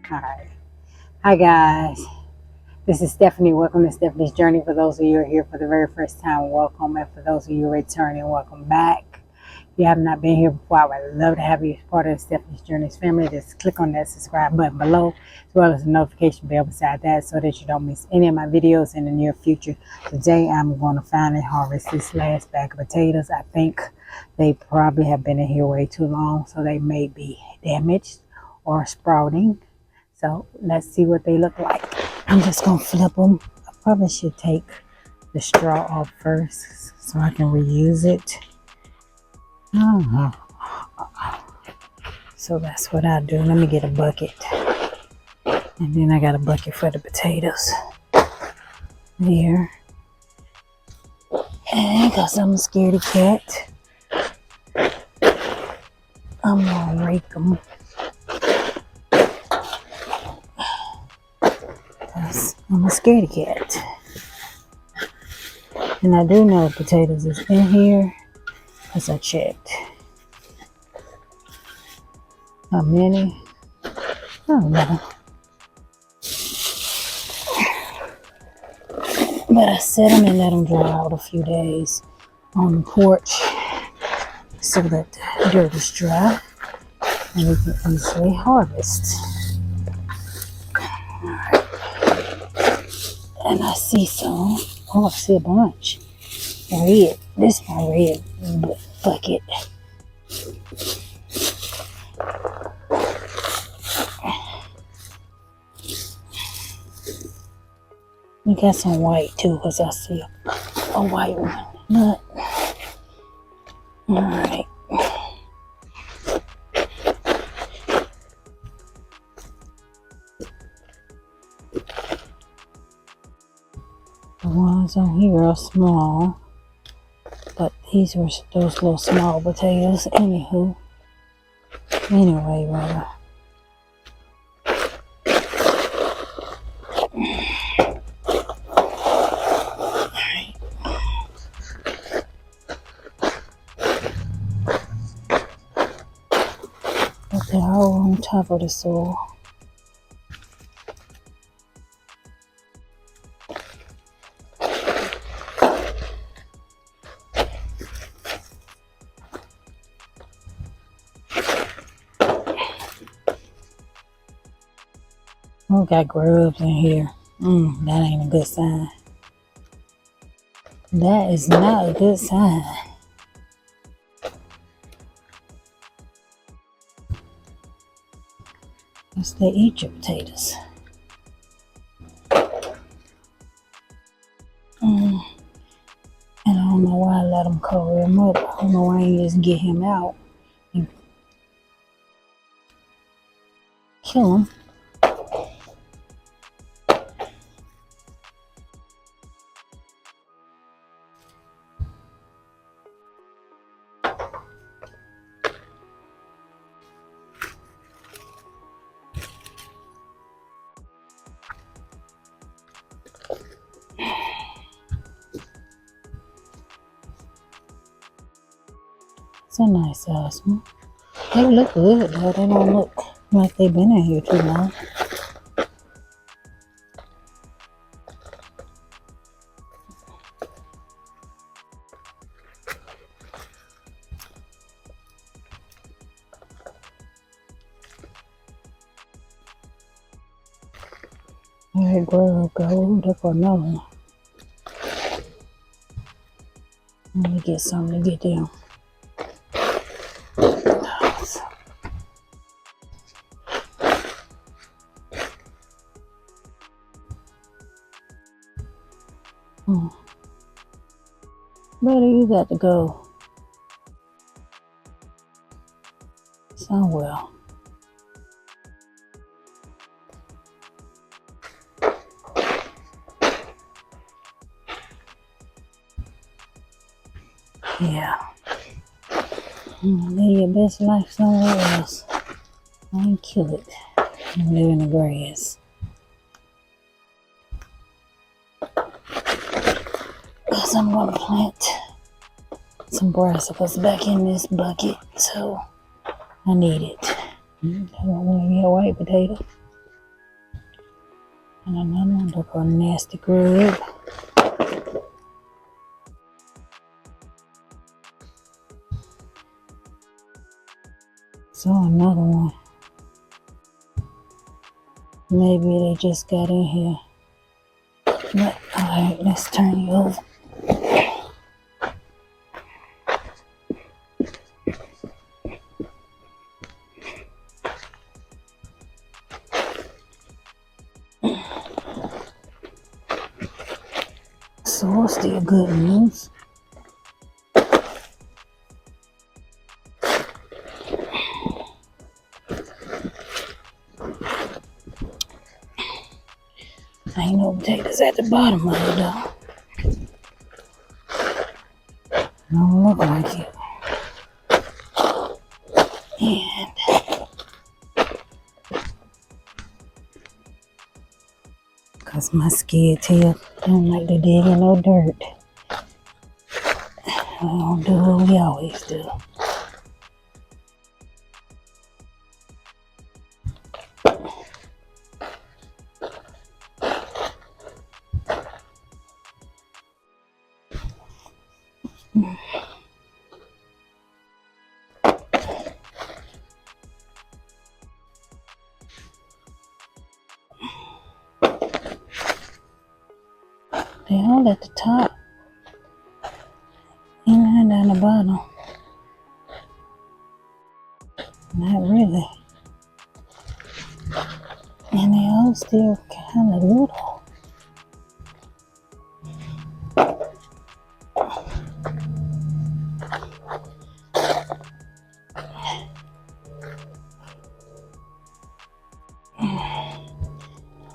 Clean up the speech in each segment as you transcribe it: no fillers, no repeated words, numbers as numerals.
Alright. Hi guys. This is Stephanie. Welcome to Stephanie's Journey. For those of you who are here for the very first time, welcome. And for those of you returning, welcome back. If you have not been here before, I would love to have you as part of the Stephanie's Journey's family. Just click on that subscribe button below, as well as the notification bell beside that, so that you don't miss any of my videos in the near future. Today, I'm going to finally harvest this last bag of potatoes. I think they probably have been in here way too long, so they may be damaged or sprouting. So let's see what they look like. I'm just gonna flip them. I probably should take the straw off first so I can reuse it. So that's what I do. Let me get a bucket. And then I got a bucket for the potatoes. There. And because I'm a scaredy cat, I'm gonna rake them. I'm a scaredy cat. And I do know potatoes is in here because I checked. How many? I don't know. But I set them and let them dry out a few days on the porch so that the dirt is dry and we can easily harvest. Alright. And I see some. Oh, I see a bunch. Red. This is my red bucket. We got some white too, because I see a white one. But, alright. The ones on here are small, but these were those little small potatoes. Anyway, rather. But they're all on top of the soil. Oh, got grubs in here. That ain't a good sign. That is not a good sign. Because they eat your potatoes. And I don't know why I let them cover him up. I don't know why I didn't just get him out and kill him. It's a nice OSMO. They look good though. They don't look like they've been in here too long. Alright, grub, go. Look for another one. Let me get something to get them. Buddy, you got to go somewhere. Yeah. Live your best life somewhere else. I ain't kill it and live in the grass. Because I'm going to plant some brassicas back in this bucket, so I need it. I don't want to get a white potato. And another one, look a nasty grub. So another one. Maybe they just got in here. But alright, let's turn you over. So it's still good news. Ain't no potatoes at the bottom of it though. Don't look like it. And cause my skid tail don't like to dig in no dirt. I don't do what we always do. They all at the top. And down the bottom. Not really. And they all still kind of little.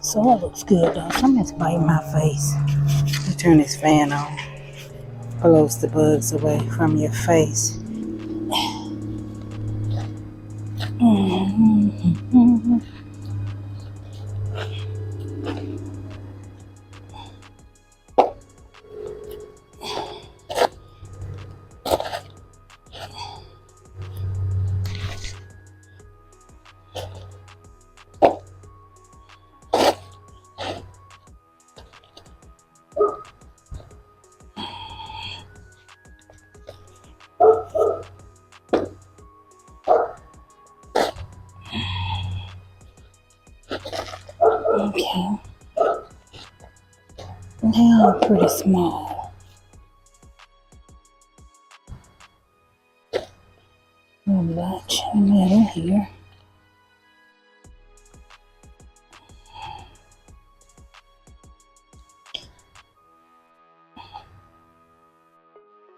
So it looks good though. Something's biting my face. You turn this fan on. Blows the bugs away from your face. Okay. They are pretty small. A bunch in the middle here.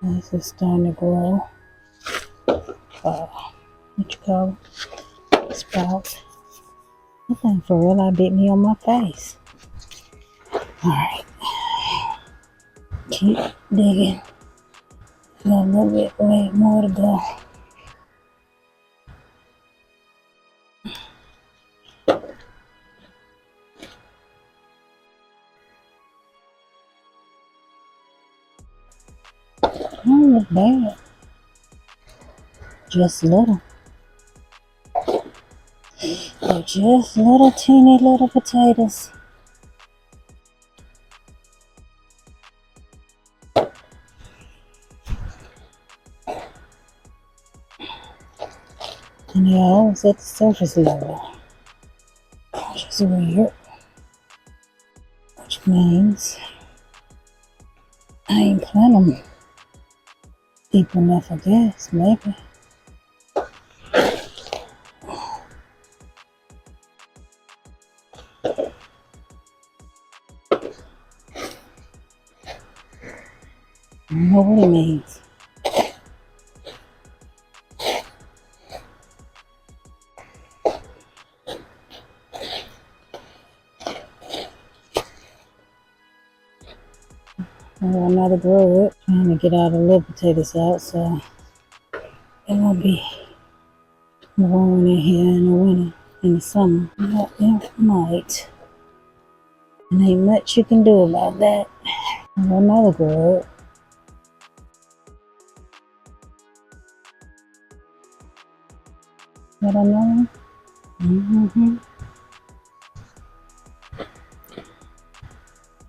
This is starting to grow. What you call it? Sprouts. That thing for real, I bit me on my face. Alright. Keep digging. Got a little bit way more to go. Don't look bad. Just little. They're just little teeny little potatoes. And they're always at the surface level. Which is weird. Which means I ain't planting them deep enough, I guess, maybe. I don't know what it means. I got another grow up, trying to get all the little potatoes out, so it won't be growing in here in the winter, in the summer. But it might. And ain't much you can do about that. I got another grow up. Got another one?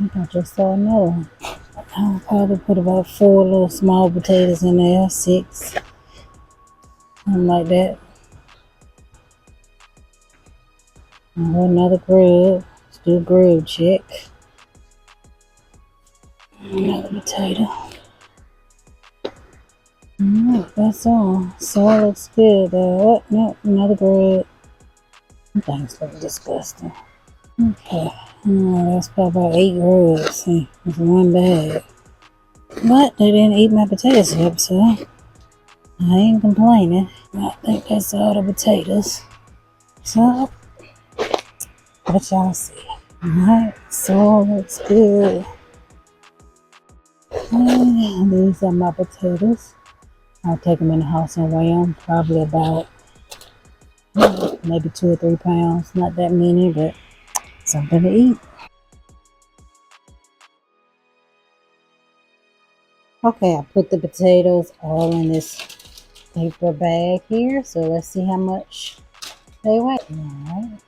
think I just saw another one. I'll probably put about 4 little small potatoes in there, 6, something like that. Another grub. Let's do a grub check. Another potato. Alright, that's all. Soil looks good. Oh, no, another grub. Things look disgusting. Okay. That's probably about 8 grubs. See, that's 1 bag. But they didn't eat my potatoes up, so I ain't complaining. I think that's all the potatoes. So, what y'all see? Alright, soil looks good. And these are my potatoes. I'll take them in the house and weigh them. Probably about maybe 2 or 3 pounds. Not that many, but something to eat. Okay, I put the potatoes all in this paper bag here. So let's see how much they weigh. Alright.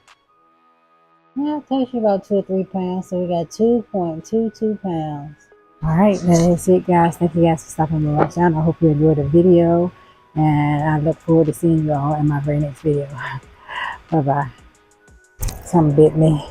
Yeah, it takes you about 2 or 3 pounds. So we got 2.22 pounds. Alright, that is it, guys. Thank you guys for stopping by my channel. I hope you enjoyed the video. And I look forward to seeing you all in my very next video. Bye-bye. Something bit me.